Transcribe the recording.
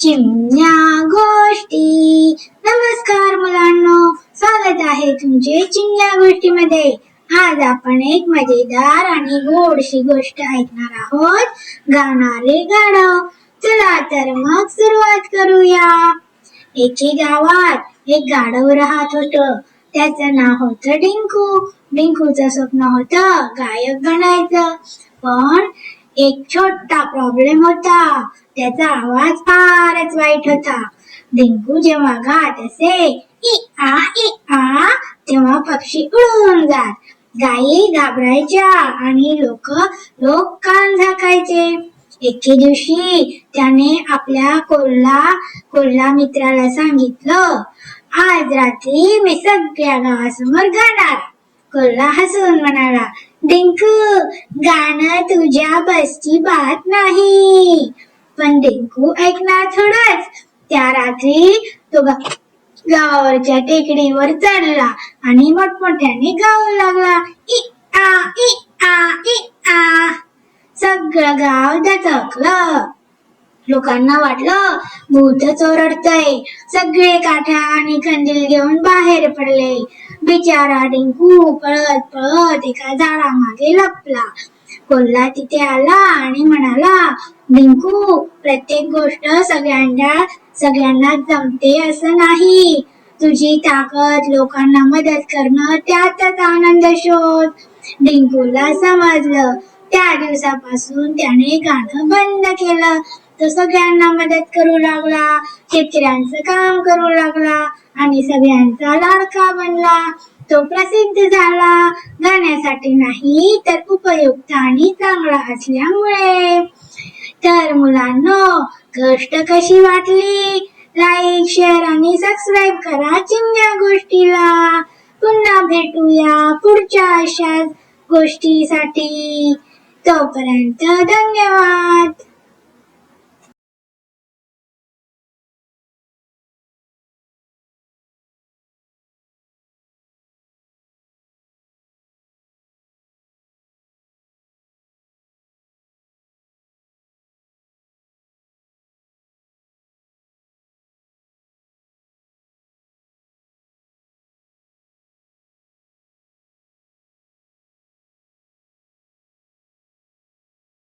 चिमण्या गोष्टी. नमस्कार मुलांनो, स्वागत आहे तुमचे चिमण्या गोष्टीमध्ये. आज आपण एक मजेदार आणि गोडशी गोष्ट ऐकणार आहोत, गाणारे गाढव. चला तर मग सुरुवात करूया. एके गावात एक गाढव राहत होतं. त्याचं नाव होतं डिंकू. डिंकूचं स्वप्न होतं गायक बनायचं, पण एक छोटा प्रॉब्लेम होता. त्याचा आवाज फारच वाईट होता. डिंकू जेव्हा गात असे इ आ इ आ, तेव्हा पक्षी उडून जात, गायी घाबरायच्या आणि लोक कान झाकायचे. एके दिवशी त्याने आपल्या कोल्हा मित्राला सांगितलं, आज रात्री मी सगळ्या गावासमोर गाणार. कोल्हा हसून म्हणाला, डिंकू, गाणं तुझ्या बसची बात नाही. पण डिंकू ऐकणार थोडाच. त्या रात्री तो गावावरच्या टेकडीवर चढला आणि मोठमोठ्याने गाऊ लागला, इ आ इ आ इ आ. सगळं गाव दचकलं. लोकांना वाटलं भूतच ओरडतंय. सगळे काठ्या आणि कंदील घेऊन बाहेर पडले. बिचारा डिंकू पळत पळत एका झाडामागे लपला. कोल्हा तिथे आला आणि म्हणाला, डिंकू, प्रत्येक गोष्ट सगळ्यांना जमते असं नाही. तुझी ताकद, लोकांना मदत करणं, त्यातच आनंद शोध. डिंकूला समजलं. त्या दिवसापासून त्याने गाणं बंद केलं. तो सगळ्यांना मदत करू लागला, शेतकऱ्यांचं काम करू लागला आणि सगळ्यांचा लाडका बनला. तो प्रसिद्ध झाला, गाण्यासाठी नाही तर उपयुक्त आणि चांगला असल्यामुळे. तर मुलांनो, गोष्ट कशी वाटली? लाईक, शेअर आणि सबस्क्राईब करा चिमण्या गोष्टीला. पुन्हा भेटूया पुढच्या अशाच गोष्टीसाठी. तोपर्यंत धन्यवाद.